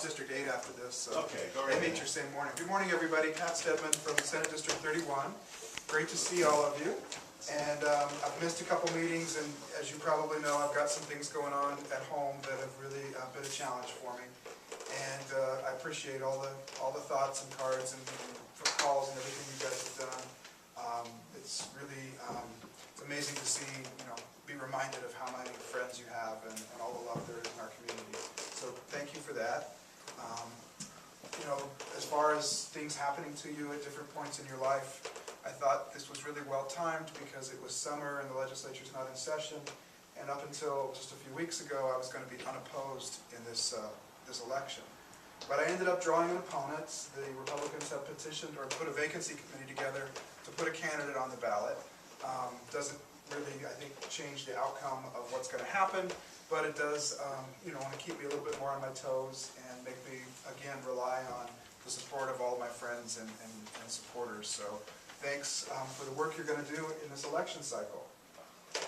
District 8 after this, so Okay, go right they meet ahead. your same morning. Good morning, everybody. Pat Steadman from Senate District 31. Great to see all of you. And I've missed a couple meetings, and as you probably know, I've got some things going on at home that have really been a challenge for me. And I appreciate all the thoughts and cards and calls and everything you guys have done. It's really it's amazing to see, be reminded of how many friends you have and all the love there is in our community. So thank you for that. As far as things happening to you at different points in your life, I thought this was really well timed because it was summer and the legislature's not in session. And up until just a few weeks ago, I was going to be unopposed in this election. But I ended up drawing an opponent. The Republicans have petitioned or put a vacancy committee together to put a candidate on the ballot. Doesn't really, I think, change the outcome of what's going to happen, but it does, want to keep me a little bit more on my toes and make me, again, rely on the support of all of my friends and supporters. So thanks for the work you're going to do in this election cycle.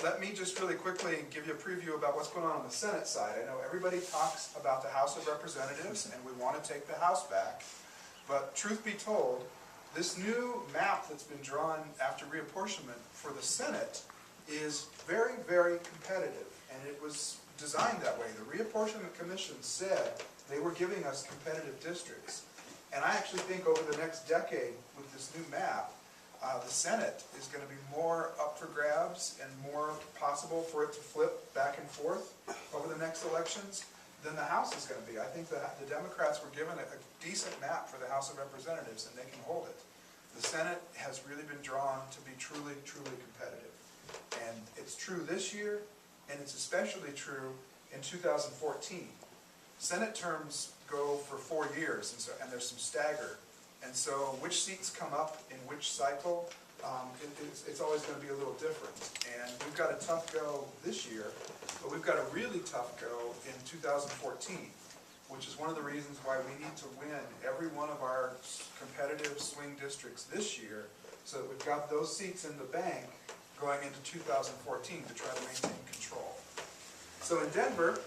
Let me just really quickly give you a preview about what's going on the Senate side. I know everybody talks about the House of Representatives, and we want to take the House back. But truth be told, this new map that's been drawn after reapportionment for the Senate is very, very competitive. And it was designed that way. The Reapportionment Commission said they were giving us competitive districts. And I actually think over the next decade, with this new map, the Senate is going to be more up for grabs and more possible for it to flip back and forth over the next elections than the House is going to be. I think the Democrats were given a decent map for the House of Representatives, and they can hold it. The Senate has really been drawn to be truly, truly competitive. And it's true this year, and it's especially true in 2014. Senate terms go for 4 years, and there's some stagger. And so which seats come up in which cycle, it's always going to be a little different. And we've got a tough go this year, but we've got a really tough go in 2014, which is one of the reasons why we need to win every one of our competitive swing districts this year, so that we've got those seats in the bank going into 2014 to try to maintain control. So in Denver,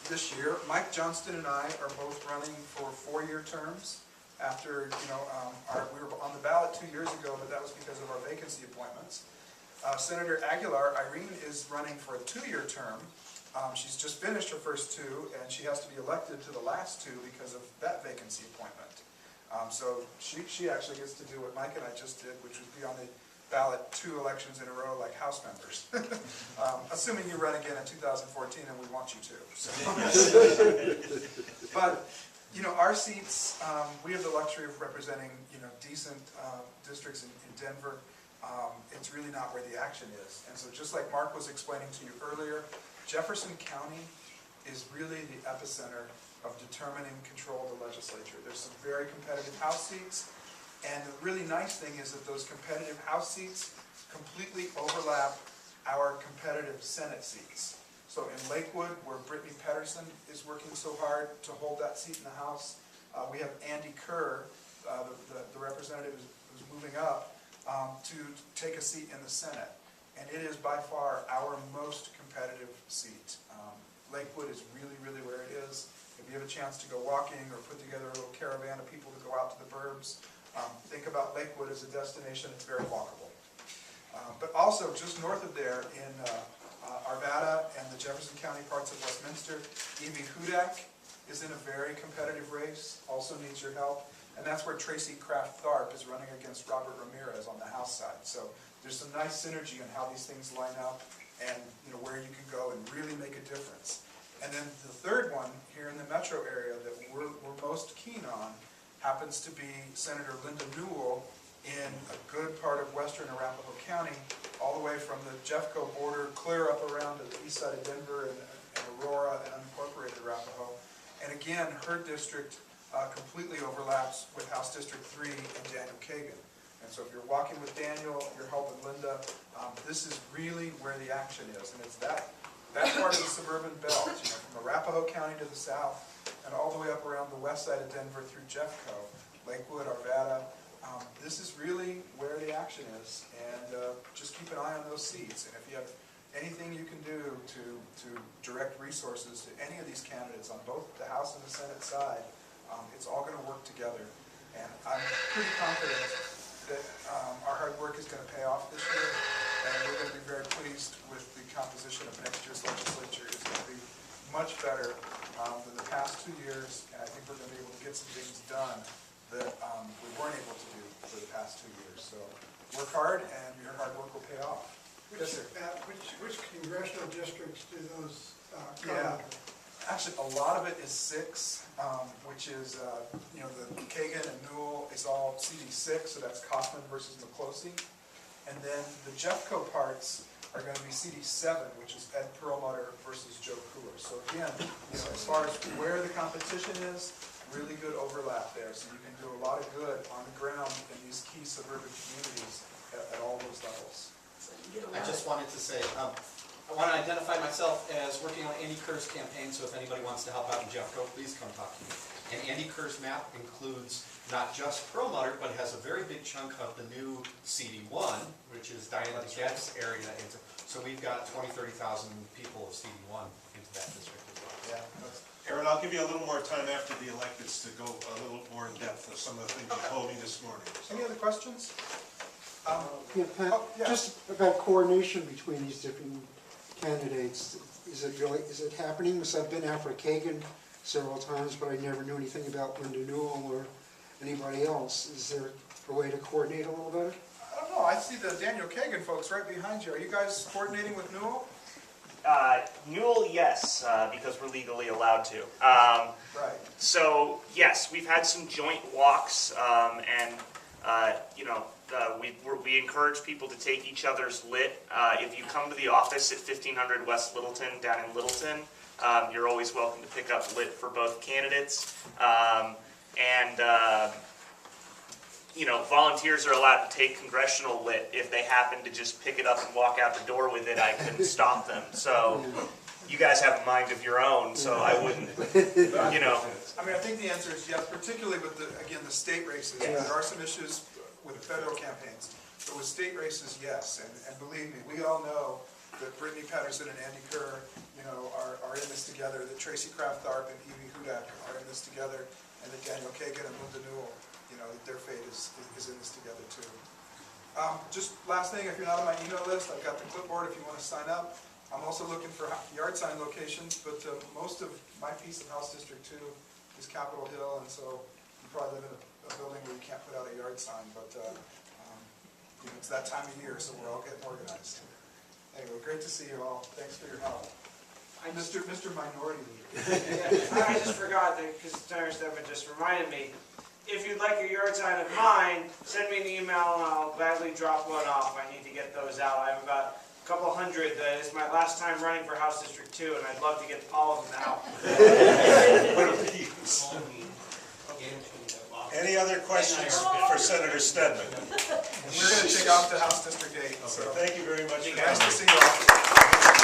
this year, Mike Johnston and I are both running for 4-year terms. After, we were on the ballot 2 years ago, but that was because of our vacancy appointments. Senator Aguilar, Irene, is running for a 2-year term. She's just finished her first 2, and she has to be elected to the last 2 because of that vacancy appointment. So she actually gets to do what Mike and I just did, which would be on the ballot 2 elections in a row like House members. Assuming you run again in 2014, and we want you to. So. But our seats, we have the luxury of representing, decent districts in Denver. It's really not where the action is. And so just like Mark was explaining to you earlier, Jefferson County is really the epicenter of determining control of the legislature. There's some very competitive House seats, and the really nice thing is that those competitive House seats completely overlap our competitive Senate seats. So in Lakewood, where Brittany Pedersen is working so hard to hold that seat in the House, we have Andy Kerr, the representative who's moving up, to take a seat in the Senate. And it is by far our most competitive seat. Lakewood is really, really where it is. If you have a chance to go walking or put together a little caravan of people to go out to the burbs, think about Lakewood as a destination that's very walkable. But also just north of there in Arvada and the Jefferson County parts of Westminster, Evie Hudak is in a very competitive race, also needs your help. And that's where Tracy Kraft Tharp is running against Robert Ramirez on the House side. So there's some nice synergy in how these things line up and where you can go and really make a difference. And then the third one here in the metro area that we're most keen on happens to be Senator Linda Newell in a good part of western Arapahoe County, all the way from the Jeffco border clear up around to the east side of Denver and Aurora and unincorporated Arapahoe. And again, her district completely overlaps with House District 3 and Daniel Kagan. And so if you're walking with Daniel, you're helping Linda, this is really where the action is. And it's that part of the suburban belt, from Arapahoe County to the south and all the way up around the west side of Denver through Jeffco, Lakewood, Arvada. This is really where the action is, and just keep an eye on those seats. And if you have anything you can do to direct resources to any of these candidates on both the House and the Senate side, It's all going to work together, and I'm pretty confident that our hard work is going to pay off this year, and we're going to be very pleased with the composition of next year's legislature. It's going to be much better than the past 2 years, and I think we're going to be able to get some things done that we weren't able to do for the past 2 years. So work hard, and your hard work will pay off. Yes, sir. Which congressional districts do those come Yeah. under? Actually, a lot of it is 6, which is, you know, the Kagan and Newell is all CD6, so that's Kaufman versus McCloskey. And then the Jeffco parts are going to be CD7, which is Ed Perlmutter versus Joe Cooler. So again, you know, as far as where the competition is, really good overlap there. So you can do a lot of good on the ground in these key suburban communities at all those levels. I just wanted to say, I want to identify myself as working on Andy Kerr's campaign, so if anybody wants to help out in Jeffco, please come talk to me. And Andy Kerr's map includes not just Perlmutter, but it has a very big chunk of the new CD1, which is Diana DeGette's area. So we've got 20,000, 30,000 people of CD1 into that district as well. Yeah. Aaron, I'll give you a little more time after the electeds to go a little more in depth of some of the things you told me this morning. Any other questions? Yeah, Pat, Oh, yeah. just about coordination between these different candidates. Is it happening? Because I've been after Kagan several times, but I never knew anything about Linda Newell or anybody else. Is there a way to coordinate a little better? I don't know, I see the Daniel Kagan folks right behind you. Are you guys coordinating with Newell? Newell, yes, because we're legally allowed to. Right. So, yes, we've had some joint walks, and, you know, we encourage people to take each other's lit. If you come to the office at 1500 West Littleton, down in Littleton, you're always welcome to pick up lit for both candidates. You know, volunteers are allowed to take congressional lit. If they happen to just pick it up and walk out the door with it, I couldn't stop them. So you guys have a mind of your own, so I wouldn't, you know. I mean, I think the answer is yes, particularly with, again, the state races. Yes. There are some issues with the federal campaigns, but with state races, yes. And believe me, we all know that Brittany Patterson and Andy Kerr, you know, are in this together, that Tracy Kraft-Tharp and Evie Hudak are in this together, and that Daniel Kagan and Linda Newell, you know, that their fate is in this together too. Just last thing, if you're not on my email list, I've got the clipboard if you want to sign up. I'm also looking for yard sign locations, but most of my piece of House District 2 is Capitol Hill, and so you probably live in a building where you can't put out a yard sign, but you know, it's that time of year, so we're all getting organized. Anyway, great to see you all. Thanks for your help. Mr. Minority Leader. I just forgot that, because Senator Steadman just reminded me. If you'd like a yard sign of mine, send me an email and I'll gladly drop one off. I need to get those out. I have about a couple hundred. That is my last time running for House District 2, and I'd love to get all of them out. Any other questions for Senator Steadman? We're going to take off to House District 8. So Thank you very much. nice to see you all.